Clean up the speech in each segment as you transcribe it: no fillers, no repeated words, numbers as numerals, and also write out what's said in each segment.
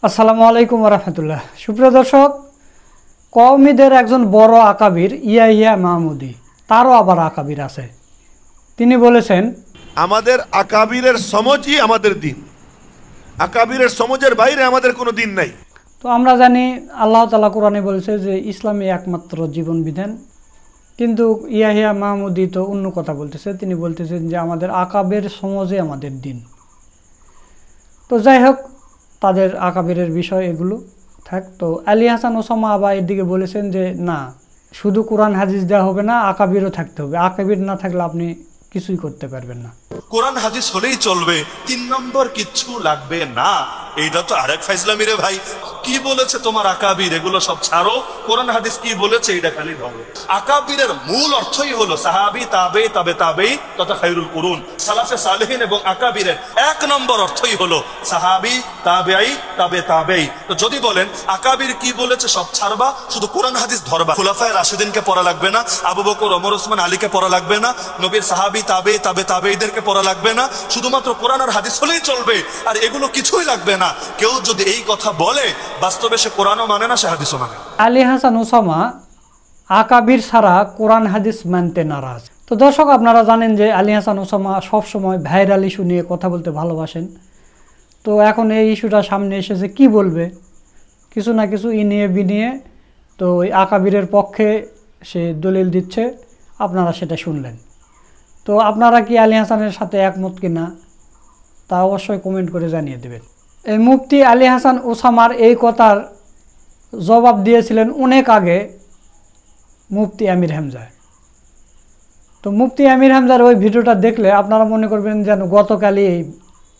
আসসালামু আলাইকুম ওয়া রাহমাতুল্লাহ। সুপ্রিয় দর্শক, কওমিদের একজন বড় আকাবির ইয়াহিয়া মাহমুদি, তারও আবার আকাবির আছে। তিনি বলেছেন, আমাদের আকাবিরের সমজই আমাদের দিন, আকাবিরের সমজের বাইরে আমাদের কোনো দিন নাই। তো আমরা জানি আল্লাহ তাআলা কোরআনে বলেছে যে ইসলামই একমাত্র জীবন বিধান, কিন্তু ইয়াহিয়া মাহমুদি তো অন্য কথা বলতেছে। তিনি বলতেছেন যে আমাদের আকাবের সমজে আমাদের দিন। তো যাই হোক, তাদের আকাবিরের বিষয় এগুলো থাক। তো আলী হাসান ওসামা আবার এর দিকে বলেছেন যে না, শুধু কোরআন হাদিস দেওয়া হবে না, আকাবিরও থাকতে হবে। আকাবির না থাকলে আপনি কিছুই করতে পারবেন না। কোরআন হাদিস হলেই চলবে, 3 নম্বর কিচ্ছু লাগবে না। এইটা তো আরেক ফাইজলামি রে ভাই। কি বলেছে তোমার আকাবির, এগুলো সব ছাড়ো, কোরআন হাদিস কি বলেছে এটা খালি ধরো। আকাবিরের মূল অর্থই হলো সাহাবী, তাবে, তাবে তাবেই তথা খায়রুল কুরুন, সালাফে সালেহিন এবং আকাবিরের 1 নম্বর অর্থই হলো সাহাবী, তাবেঈ, তাবে তাবেই। তো যদি বলেন আকাবির কি বলেছে সব ছাড়বা, শুধু কোরআন হাদিস ধরবা, খুলাফায়ে রাশিদিনকে পড়া লাগবে না, আবু বকর, ওমর, ওসমান, আলীকে পড়া লাগবে না, নবীর সাহাবী, তাবে, তাবে তাবেইদেরকে পড়া লাগবে না, শুধুমাত্র কোরআন আর হাদিস হলেই চলবে, আর এগুলো কিছুই লাগবে না। কেউ যদি এই কথা বলে, বাস্তবে সে কোরআনও মানে না, সে হাদিসও মানে। আলী হাসান ওসামা আকাবির ছাড়া কোরআন হাদিস মানতে নারাজ। তো দর্শক, আপনারা জানেন যে আলী হাসান ওসামা সবসময় ভাইরাল ইস্যু নিয়ে কথা বলতে ভালোবাসেন। তো এখন এই ইস্যুটা সামনে এসেছে, কি বলবে, কিছু না কিছু নিয়ে বিনিয়ে তো ওই আকাবিরের পক্ষে সে দলিল দিচ্ছে, আপনারা সেটা শুনলেন। তো আপনারা কি আলী হাসানের সাথে একমত কিনা তা অবশ্যই কমেন্ট করে জানিয়ে দেবেন। এই মুফতি আলী হাসান ওসামার এই কথার জবাব দিয়েছিলেন অনেক আগে মুফতি আমির হামজা। তো মুফতি আমির হামজার ওই ভিডিওটা দেখলে আপনারা মনে করবেন যেন গতকালই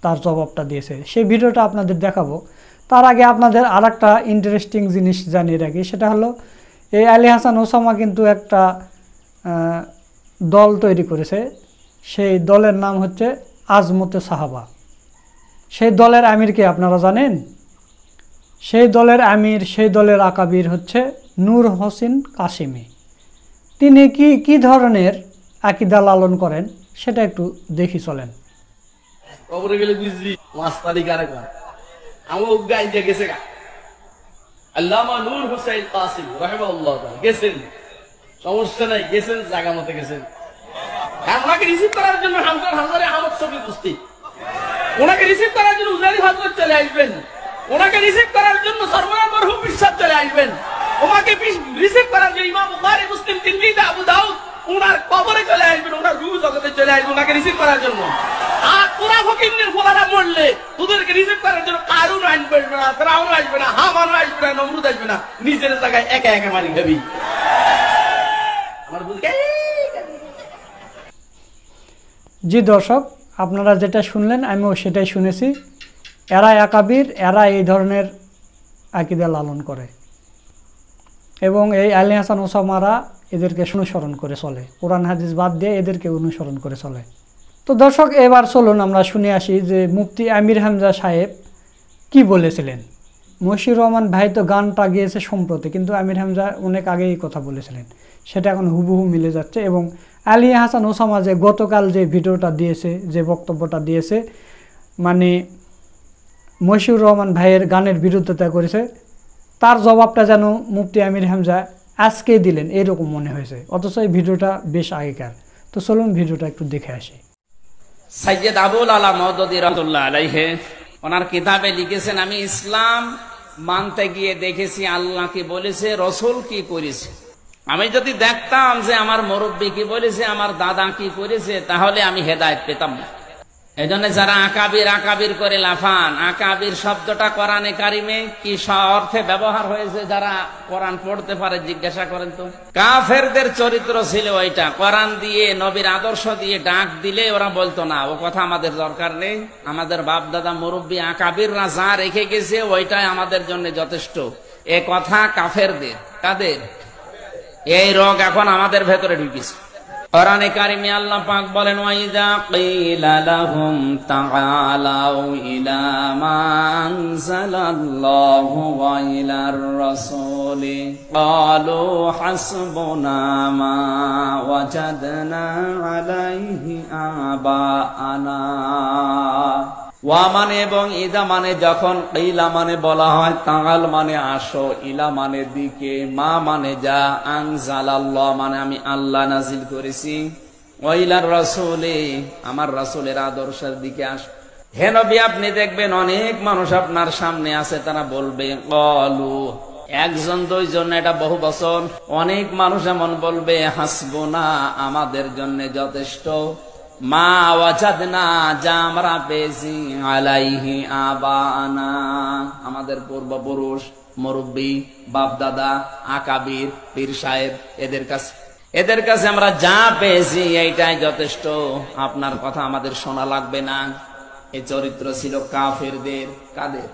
তার জবাবটা দিয়েছে। সেই ভিডিওটা আপনাদের দেখাবো। তার আগে আপনাদের আর একটা ইন্টারেস্টিং জিনিস জানিয়ে রাখি, সেটা হলো এই আলী হাসান ওসামা কিন্তু একটা দল তৈরি করেছে। সেই দলের নাম হচ্ছে আজমতে সাহাবা। সেই দলের আমিরকে আপনারা জানেন? সেই দলের আমির, সেই দলের আকাবির হচ্ছে নূর হোসেন কাশিমি। তিনি কি ধরনের আকীদা লালন করেন সেটা একটু দেখি চলেন। কবরে গেলে বুঝলি মাস্তানি কারে কয় আমও গাই দিয়ে গেছে গা। আল্লামা নূর হোসেন কাসিমি রাহিমাহুল্লাহ তাআলা গেছেন, সমস্যা নাই, গেছেন, জায়গা মতে গেছেন। ওনাকে রিসিভ করার জন্য হাজারে আহমদ শফি উপস্থিত, ওনাকে রিসিভ করার জন্য উজারি হযরত চলে আসবেন, ওনাকে রিসিভ করার জন্য সর্বনা মরহুম বিশ্বাস চলে আসবেন, ওনাকে রিসিভ করার জন্য ইমাম বুখারী, মুসলিম, তিরমিজি, আবু দাউদ ওনার কবরে চলে আসবেন, ওনার রূহ জগতে চলে আসবেন ওনাকে রিসিভ করার জন্য। আর তোরা ফকিরের ফলারা মরলে তোদেরকে রিসিভ করার জন্য কারুন আসবে না, ফিরআউন আসবে না, হামান আসবে না, নমরুদ আসবে না, নিজের জায়গায় একা একা মারি খাবি। আমার বুঝে জি দর্শক, আপনারা যেটা শুনলেন আমিও সেটাই শুনেছি। এরা আকাবির, এরা এই ধরনের আকীদা লালন করে এবং এই আলী হাসান ওসামারা এদেরকে অনুসরণ করে চলে। কোরআন হাদিস বাদ দিয়ে এদেরকে অনুসরণ করে চলে। তো দর্শক, এবার চলুন আমরা শুনে আসি যে মুফতি আমির হামজা সাহেব কি বলেছিলেন। মশিউর রহমান ভাই তো গানটা গিয়েছে সম্প্রতি, কিন্তু আমির হামজা অনেক আগেই কথা বলেছিলেন, সেটা এখন হুবহু মিলে যাচ্ছে। এবং আলী হাসান ওসামা যে গতকাল যে ভিডিওটা দিয়েছে, যে বক্তব্যটা দিয়েছে, মানে মশিউর রহমান ভাইয়ের গানের বিরুদ্ধতা করেছে, তার জবাবটা যেন মুফতি আমির হামজা আজকেই দিলেন এরকম মনে হয়েছে, অথচ এই ভিডিওটা বেশ আগেকার। তো চলুন ভিডিওটা একটু দেখে আসি। সাইয়্যিদ আবুল আলা মওদুদী রাহমাতুল্লাহ আলাইহি ওনার কিতাবে লিখেছেন, আমি ইসলাম মানতে গিয়ে দেখেছি আল্লাহ কি বলেছে, রাসূল কি করেছে। আমি যদি দেখতাম যে আমার মুরব্বি কি বলেছে, আমার দাদা কি করেছে, তাহলে আমি হেদায়েত পেতাম না। এজন্য যারা আকাবির আকাবির করে লাফান, আকাবির শব্দটা কোরআনে কারিমে কি অর্থে ব্যবহার হয়েছে যারা কোরআন পড়তে পারে জিজ্ঞাসা করেন তো। কাফেরদের চরিত্র ছিল ওইটা, কোরআন দিয়ে নবীর আদর্শ দিয়ে ডাক দিলে ওরা বলতো না, ও কথা আমাদের দরকার নেই, আমাদের বাপ দাদা মুরব্বী আকাবিররা যা রেখে গেছে ওইটাই আমাদের জন্য যথেষ্ট। এ কথা কাফেরদের। কাদের? এই রোগ এখন আমাদের ভেতরে ঢুকেছে। কোরআনে কারিমে আল্লাহ পাক বলেন, ওয়াইযা কিলা লাহুম তাআলাউ ইলা মা আনজালাল্লাহু ওয়া ইলার রাসূলি ক্বালু হাসবুনা মা ওয়াজাদনা আলাইহি আবাআনা। ওয়া মানে এবং ইদা মানে যখন, ইলা মানে বলা হয়, তাআল মানে আসো, ইলা মানে দিকে, মা মানে যা, আনজালাল্লাহ মানে আমি আল্লাহ নাজিল করেছি, ওয়া ইলার রাসূলি আমার রাসূলের আদর্শের দিকে আস। হে নবী, আপনি দেখবেন অনেক মানুষ আপনার সামনে আছে, তারা বলবে ক্বালু, একজন দুইজন এটা বহু বচন, অনেক মানুষ এমন বলবে হাসবুনা আমাদের জন্য যথেষ্ট, মা ওয়াজাদনা যা আমরা পেয়েছি, আলাইহি আবানা আমাদের পূর্বপুরুষ, মুরব্বী, বাপ দাদা, আকাবির, পীর সাহেব, এদের কাছে আমরা যা পেয়েছি এইটাই যথেষ্ট, আপনার কথা আমাদের শোনা লাগবে না। এই চরিত্র ছিল কাফেরদের। কাদের?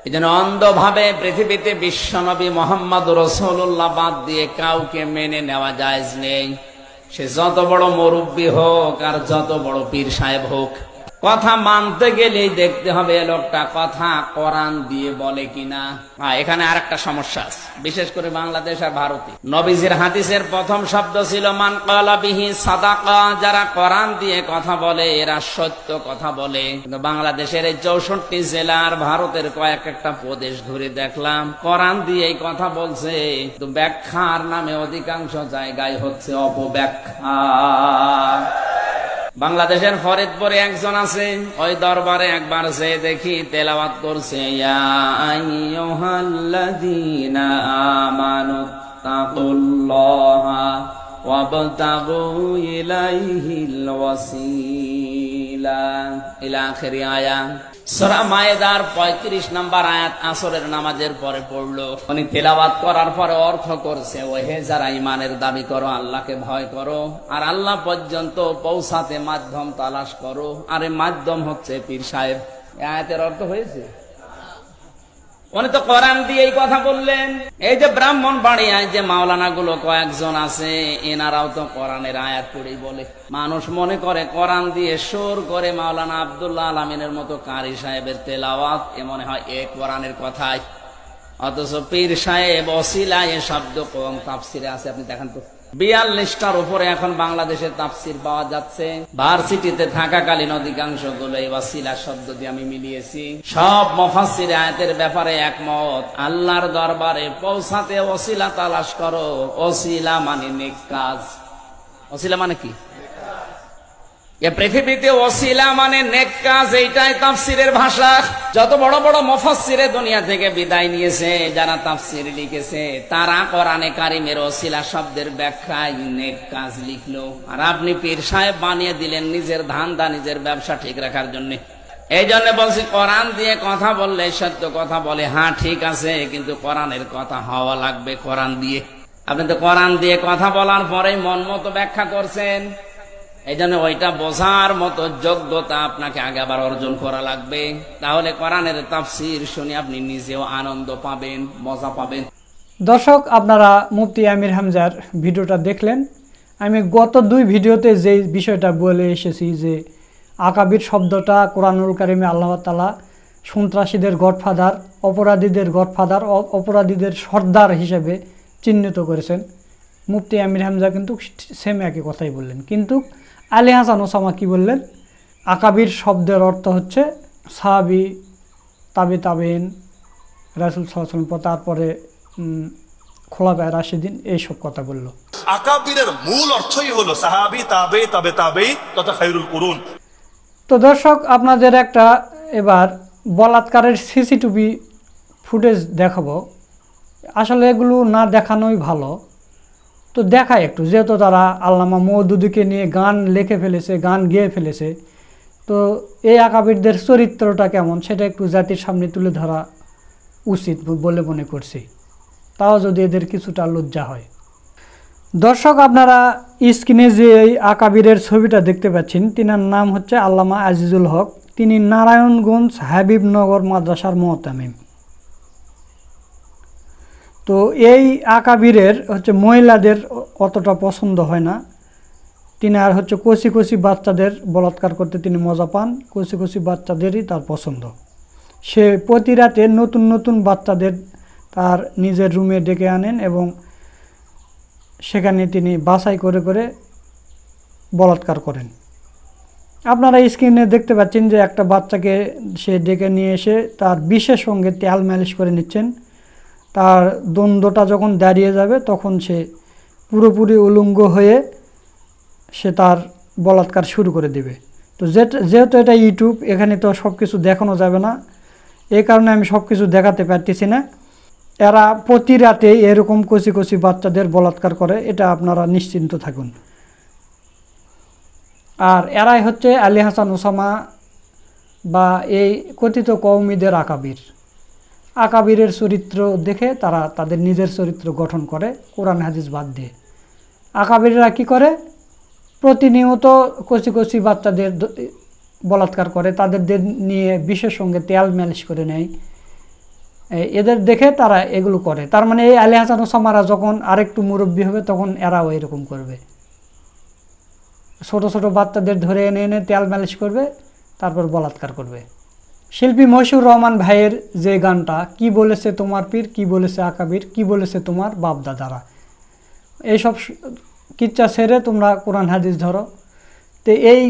এই জন্য অন্ধভাবে পৃথিবীতে বিশ্বনবী মোহাম্মদ রাসূলুল্লাহ বাদ দিয়ে কাউকে মেনে নেওয়া জায়েজ নেই। সে যত বড় মুরব্বী হোক আর যত বড় পীর সাহেব হোক, কথা মানতে গেলেই দেখতে হবে লোকটা কথা কোরআন দিয়ে বলে কিনা। এখানে আরেকটা সমস্যা আছে, বিশেষ করে বাংলাদেশ আর ভারতে। নবীজির হাদিসের প্রথম শব্দ ছিল মান ক্বালা বিহি সাদাকা, যারা কোরআন দিয়ে কথা বলে এরা সত্য কথা বলে। কিন্তু বাংলাদেশের এই 64 জেলা আর ভারতের কয়েক একটা প্রদেশ ঘুরে দেখলাম কোরআন দিয়েই কথা বলছে, কিন্তু ব্যাখ্যার নামে অধিকাংশ জায়গায় হচ্ছে অপব্যাখ্যা। বাংলাদেশের ফরিদপুরে একজন আছে, ওই দরবারে একবার যে দেখি তেলাওয়াত করছে, ইয়া আইয়ুহাল্লাযীনা আমানু তাকুল্লাহা ওয়াবতাগু ইলাইহিল ওয়াসিলা ইলা আখির আয়াত। সূরা মায়েদার 35 নম্বর আয়াত আসরের নামাজের পরে পড়লো। উনি তেলাওয়াত করার পরে অর্থ করছে, ও হে যারা ঈমানের দাবি করো, আল্লাহকে ভয় করো, আর আল্লাহ পর্যন্ত পৌঁছাতে মাধ্যম তালাশ করো, আর এই মাধ্যম হচ্ছে পীর সাহেব। এই আয়াতের অর্থ হয়েছে? উনি তো কোরআন দিয়েই কথা বললেন। এই যে ব্রাহ্মণবাড়িয়ায় যে মাওলানা গুলো কয়েকজন আছে, এনারাও তো কোরআনের আয়াত পড়েই বলে। মানুষ মনে করে কোরআন দিয়ে সুর করে মাওলানা আব্দুল্লাহ আলামিনের মতো কারি সাহেবের তেলাওয়াত, এ মনে হয় এ কোরআনের কথাই। অথচ পীর সাহেব ওসিলা এ শব্দ কোন তাফসিরে আছে? আপনি দেখেন তো। 42টার উপরে এখন বাংলাদেশে তাফসির পাওয়া যাচ্ছে। ভার্সিটিতে থাকাকালীন অধিকাংশ গুলো এই ওয়াসিলা শব্দ দিয়ে আমি মিলিয়েছি। সব মুফাসসির আয়াতের ব্যাপারে একমত, আল্লাহর দরবারে পৌঁছাতে ওসিলা তালাশ করো। ওসিলা মানে নেক কাজ। ওসিলা মানে কি? এ পৃথিবীতে ওসিলা মানে নেক কাজ, এইটাই তাফসিরের ভাষা। যত বড় বড় মুফাসসিরে দুনিয়া থেকে বিদায় নিয়েছে, যারা তাফসির লিখেছে, তারা কোরআনে কারিমের ওসিলা শব্দের ব্যাখ্যায় নেক কাজ লিখলো, আর আপনি পীর সাহেব বানিয়ে দিলেন নিজের ধান্দা, নিজের ব্যবসা ঠিক রাখার জন্য। এই জন্য বলছি, কোরআন দিয়ে কথা বললে সত্য কথা বলে, হ্যাঁ ঠিক আছে, কিন্তু কোরআনের কথা হওয়া লাগবে কোরআন দিয়ে। আপনি তো কোরআন দিয়ে কথা বলার পরেই মন মতো ব্যাখ্যা করছেন। এই জন্য ওইটা বোঝার মতো যোগ্যতা আপনাকে আগে আবার অর্জন করা লাগবে, তাহলে কোরআনের তাফসীর শুনে আপনি নিজেও আনন্দ পাবেন, মজা পাবেন। দর্শক, আপনারা মুফতি আমির হামজার ভিডিওটা দেখলেন। আমি গত 2 ভিডিওতে যে বিষয়টা বলে এসেছি যে আকাবির শব্দটা কোরআনুল কারিমে আল্লাহ তাআলা সন্ত্রাসীদের গডফাদার, অপরাধীদের গডফাদার, অপরাধীদের সর্দার হিসেবে চিহ্নিত করেছেন। মুফতি আমির হামজা কিন্তু সেম একই কথাই বললেন, কিন্তু আলী হাসান ওসামা কি বললেন? আকাবির শব্দের অর্থ হচ্ছে সাহাবি, তাবে তাবেইন, রাসূল সাল্লাল্লাহু আলাইহি ওয়াসাল্লাম, তারপরে খোলাফায়ে রাশিদিন, এইসব কথা বলল। আকাবিরের মূল অর্থই হলো সাহাবী, তাবেঈ, তাবে তাবেঈ তথা খায়রুল কুরুন। তো দর্শক, আপনাদের একটা এবার বলাৎকারের সিসিটিভি ফুটেজ দেখাবো। আসলে এগুলো না দেখানোই ভালো, তো দেখায় একটু, যেহেতু তারা আল্লামা মওদুদীকে নিয়ে গান লিখে ফেলেছে, গান গেয়ে ফেলেছে, তো এই আকাবিরদের চরিত্রটা কেমন সেটা একটু জাতির সামনে তুলে ধরা উচিত বলে মনে করছি, তাও যদি এদের কিছুটা লজ্জা হয়। দর্শক, আপনারা স্ক্রিনে যে এই আকাবিরের ছবিটা দেখতে পাচ্ছেন, তিনার নাম হচ্ছে আল্লামা আজিজুল হক। তিনি নারায়ণগঞ্জ হাবিবনগর মাদ্রাসার মুতামিম। তো এই আকাবিরের হচ্ছে মহিলাদের অতটা পছন্দ হয় না। তিনি আর হচ্ছে কচি কচি বাচ্চাদের বলাৎকার করতে তিনি মজা পান, কচি কচি বাচ্চাদেরই তার পছন্দ। সে প্রতি রাতে নতুন নতুন বাচ্চাদের তার নিজের রুমে ডেকে আনেন এবং সেখানে তিনি বাছাই করে করে বলাৎকার করেন। আপনারা স্ক্রিনে দেখতে পাচ্ছেন যে একটা বাচ্চাকে সে ডেকে নিয়ে এসে তার বিষের সঙ্গে তেল মালিশ করে নিচ্ছেন। তার দ্বন্দ্বটা যখন দাঁড়িয়ে যাবে তখন সে পুরোপুরি উলঙ্গ হয়ে সে তার বলাৎকার শুরু করে দেবে। তো যেহেতু এটা ইউটিউব, এখানে তো সব কিছু দেখানো যাবে না, এই কারণে আমি সব কিছু দেখাতে পারতেছি না। এরা প্রতি রাতে এরকম কচি কচি বাচ্চাদের বলাৎকার করে, এটা আপনারা নিশ্চিন্ত থাকুন। আর এরাই হচ্ছে আলী হাসান ওসামা বা এই কথিত কওমিদের আকাবিরের চরিত্র দেখে তারা তাদের নিজের চরিত্র গঠন করে কোরআন হাদিস বাদ দিয়ে। আকাবিররা কি করে? প্রতিনিয়ত কচি কচি বাচ্চাদের বলাৎকার করে, তাদের নিয়ে বিষের সঙ্গে তেল মালিশ করে নেয়। এদের দেখে তারা এগুলো করে। তার মানে এই আলী হাসান ওসামারা যখন আরেকটু মুরব্বী হবে তখন এরাও এরকম করবে, ছোট ছোট বাচ্চাদের ধরে এনে এনে তেল মালিশ করবে, তারপর বলাৎকার করবে। শিল্পী মশিউর রহমান ভাইয়ের যে গানটা কি বলেছে তোমার পীর, কি বলেছে আকাবির, কি বলেছে তোমার বাপ দাদারা, এইসব কিচ্ছা ছেড়ে তোমরা কোরআন হাদিস ধরো। তো এই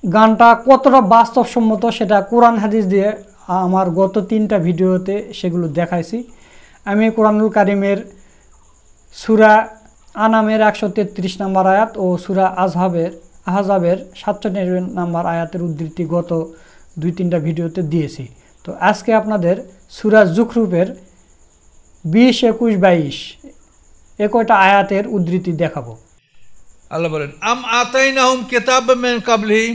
গানটা কতটা বাস্তবসম্মত সেটা কোরআন হাদিস দিয়ে আমার গত 3টা ভিডিওতে সেগুলো দেখাইছি। আমি কোরআনুল কারিমের সূরা আনামের 133 নম্বর আয়াত ও সূরা আহজাবের 47 নম্বর আয়াতের উদ্ধৃতি গত 2-3টা ভিডিওতে দিয়েছি। তো আজকে আপনাদের সূরা জুখরুফের 20, 21, 22 এ কয়টা আয়াতের উদ্ধৃতি দেখাবো। আল্লাহ বলেন, আম আতাইনাহুম কিতাবাম মিন ক্বাবলিহি,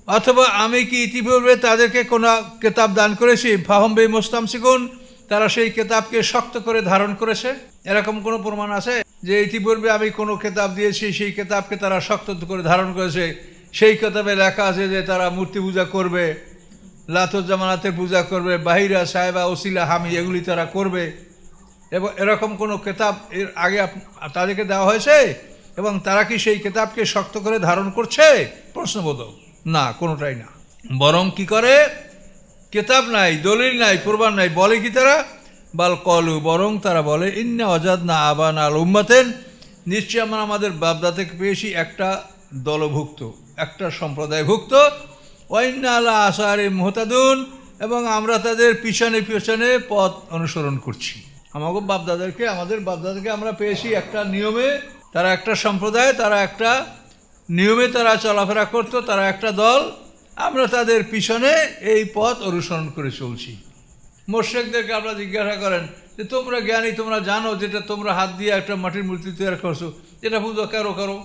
অথবা আমি কি ইতিপূর্বে তাদেরকে কোনো কিতাব দান করেছি, ফাহুম বিহি মুস্তামসিকুন, তারা সেই কিতাবকে শক্ত করে ধারণ করেছে। এরকম কোনো প্রমাণ আছে যে ইতিপূর্বে আমি কোনো কিতাব দিয়েছি, সেই কিতাবকে তারা শক্ত করে ধারণ করেছে? সেই কিতাবে লেখা আছে যে তারা মূর্তি পূজা করবে, লাতুল জামানাতের পূজা করবে, বাহিরা সাহেবা ওসিলা হামি এগুলি তারা করবে, এবং এরকম কোনো কিতাব এর আগে তাদেরকে দেওয়া হয়েছে? এবং তারা কি সেই কিতাবকে শক্ত করে ধারণ করছে? প্রশ্নবোধক না, কোনোটাই না। বরং কি করে? কিতাব নাই, দলিল নাই, প্রমাণ নাই, বলে কি তারা? বাল কলু, বরং তারা বলে ইন্না ওয়াজাদনা আবানা আল উম্মাতেন, নিশ্চয়ই আমরা আমাদের বাপদাদাকে পেয়েছি একটা দলভুক্ত, একটা সম্প্রদায়ভুক্ত, ওয়াইন্না আলা আসারে মুহতাদুন, এবং আমরা তাদের পিছনে পিছনে পথ অনুসরণ করছি। আমাদের বাপদাদাকে আমরা পেয়েছি একটা নিয়মে, তারা একটা সম্প্রদায়, তারা একটা নিয়মে তারা চলাফেরা করতো, তারা একটা দল, আমরা তাদের পিছনে এই পথ অনুসরণ করে চলছি। মোর্শেকদেরকে আপনারা জিজ্ঞাসা করেন যে তোমরা জ্ঞানী, তোমরা জানো যেটা তোমরা হাত দিয়ে একটা মাটির মূর্তি তৈরি করছো, এটা পূজা করো,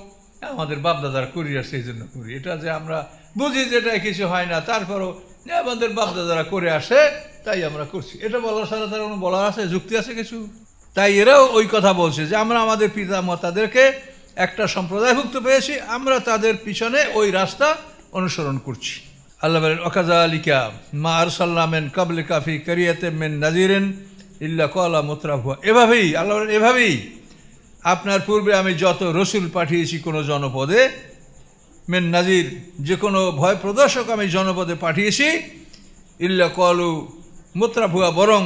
আমাদের বাপদাদার করি আর সেই জন্য করি। এটা যে আমরা বুঝি যেটা কিছু হয় না, তারপরও আমাদের বাপদাদারা করে আসে তাই আমরা করছি, এটা বলার সাথে তার কোনো বলার আছে, যুক্তি আছে কিছু? তাই এরাও ওই কথা বলছে যে আমরা আমাদের পিতা মাতাদেরকে একটা সম্প্রদায়ভুক্ত পেয়েছি, আমরা তাদের পিছনে ওই রাস্তা অনুসরণ করছি। আল্লাহ বলেন, ওয়াকাযালিকা মা আরসালনা মিন ক্বাবলিকা ফি কারিয়াতিন মিন নাযিরিন ইল্লা ক্বালা মুতরাফুহা, এভাবেই আল্লাহ বলেন, এভাবেই আপনার পূর্বে আমি যত রসুল পাঠিয়েছি কোনো জনপদে, মিন নাযির, যে কোনো ভয় প্রদর্শক আমি জনপদে পাঠিয়েছি, ইল্লা ক্বালু মুতরাফুহা, বরং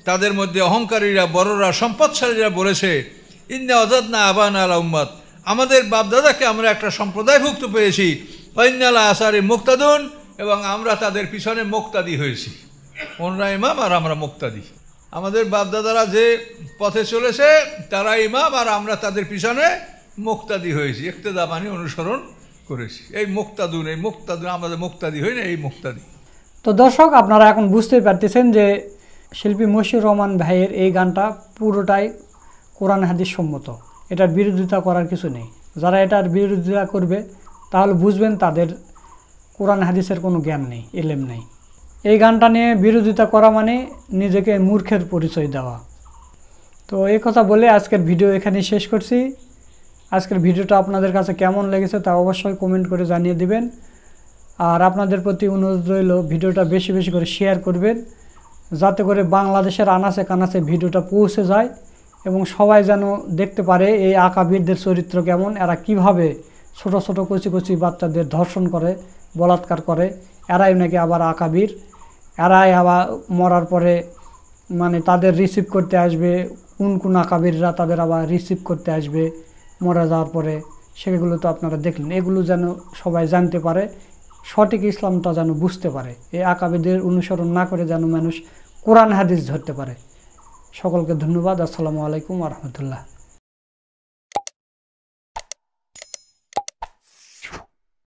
তাদের মধ্যে অহংকারীরা, বড়রা, সম্পদশালীরা বলেছে ইন্না ওয়াজাদনা আবানা আলা উম্মাত, আমাদের বাপদাদাকে আমরা একটা সম্প্রদায়ভুক্ত পেয়েছি, ওয়াইন্না আলা আসারি মুক্তাদুন, এবং আমরা তাদের পিছনে মুক্তাদি হয়েছি। ওনরা ইমাম আর আমরা মুক্তাদি। আমাদের বাপদাদারা যে পথে চলেছে তারা ইমাম আর আমরা তাদের পিছনে মুক্তাদি হয়েছি, ইক্তেদা মানে অনুসরণ করেছি। এই মুক্তাদুন আমাদের মুক্তাদি হই না, এই মুক্তাদি। তো দর্শক, আপনারা এখন বুঝতেই পারতেছেন যে শিল্পী মশিউর রহমান ভাইয়ের এই গানটা পুরোটাই কোরআন হাদিস সম্মত, এটার বিরোধিতা করার কিছু নেই। যারা এটার বিরোধিতা করবে তাহলে বুঝবেন তাদের কোরআন হাদিসের কোনো জ্ঞান নেই, এলেম নেই। এই গানটা নিয়ে বিরোধিতা করা মানে নিজেকে মূর্খের পরিচয় দেওয়া। তো এই কথা বলে আজকের ভিডিও এখানেই শেষ করছি। আজকের ভিডিওটা আপনাদের কাছে কেমন লেগেছে তা অবশ্যই কমেন্ট করে জানিয়ে দিবেন। আর আপনাদের প্রতি অনুরোধ রইল ভিডিওটা বেশি বেশি করে শেয়ার করবেন, যাতে করে বাংলাদেশের আনাচে কানাচে ভিডিওটা পৌঁছে যায় এবং সবাই যেন দেখতে পারে এই আকাবিরদের চরিত্র কেমন, এরা কিভাবে ছোট ছোট কচি কচি বাচ্চাদের ধর্ষণ করে, বলাৎকার করে। এরাই নাকি আবার আকাবির, এরাই আবার মরার পরে মানে তাদের রিসিভ করতে আসবে, কোন আকাবিররা তাদের আবার রিসিভ করতে আসবে মারা যাওয়ার পরে, সেগুলো তো আপনারা দেখলেন। এগুলো যেন সবাই জানতে পারে, সঠিক ইসলামটা যেন বুঝতে পারে, এই আকাবিদের অনুসরণ না করে যেন মানুষ কোরআন হাদিস ধরতে পারে। সকলকে ধন্যবাদ। আসসালামু আলাইকুম ওয়া রাহমাতুল্লাহ।